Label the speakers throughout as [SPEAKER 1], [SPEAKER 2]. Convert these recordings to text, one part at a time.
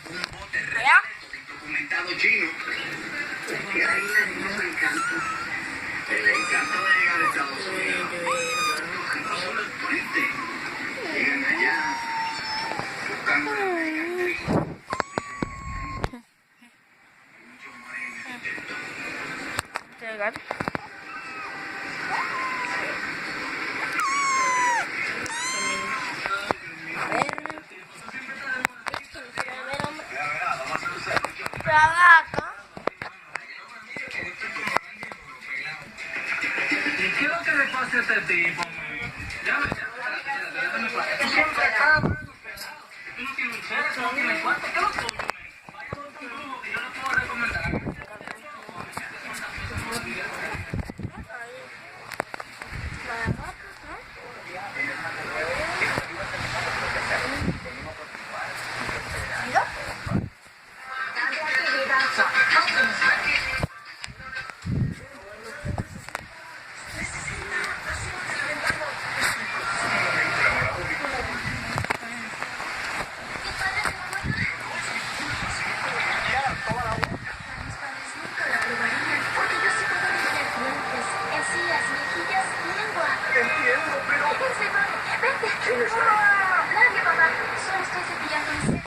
[SPEAKER 1] ¿Ya?
[SPEAKER 2] Documentado chino. Es que ahí le dimos el encanto. El encanto de llegar a Estados Unidos. No solo el puente. Llegan allá buscando la American Dream. Muchos mueren en el intento.
[SPEAKER 1] Llegar.
[SPEAKER 3] ¿Y qué es lo que le pasa a este tipo? Ya siempre está hablando pelado. Tú no tienes un cheque, tú no tienes cuarto. ¿Qué es lo tuyo? Vaya con un grupo que yo le puedo recomendar.
[SPEAKER 4] Nadie, papá. Solo estoy cepillando mis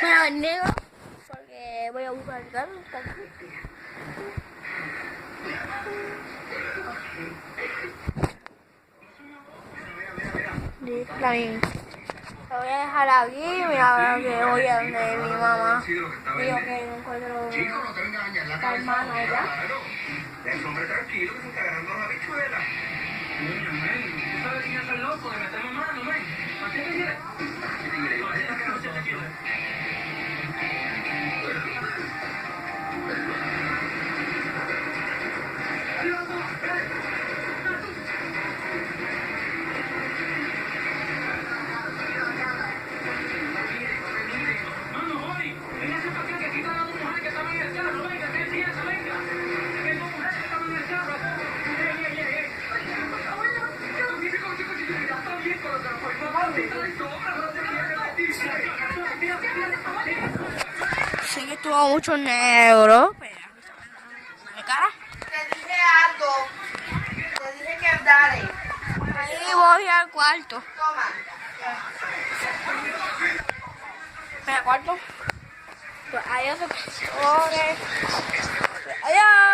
[SPEAKER 1] Bueno, negro, porque voy a buscar el carro. Está bien. Lo voy a dejar aquí, mira, que voy a donde mi mamá. Digo que no encuentro
[SPEAKER 2] Chico, no te vengas a dañar la
[SPEAKER 1] la
[SPEAKER 2] cabeza.
[SPEAKER 1] hermana allá.
[SPEAKER 2] Claro. Deja hombre tranquilo que se está ganando la habichuela.
[SPEAKER 3] Coño, men, ¿tú sabes quién es el loco de meterme mano, men? ¿A qué te quieres? ¿A qué no se te quiere? Mano, voy. Véngase para acá, que aquí están las dos mujeres que estaban en el carro. Venga, ¿qué piensa? Venga. Que hay dos mujeres que estaban en el carro. Ey. Ya está bien con los carros.
[SPEAKER 1] Sé que estuvo mucho negro. ¿Me cara?
[SPEAKER 5] Te dije algo. Te dije que dale.
[SPEAKER 1] Y voy al cuarto.
[SPEAKER 5] Toma.
[SPEAKER 1] ¿Me al cuarto? Pues adiós, profesores. Adiós.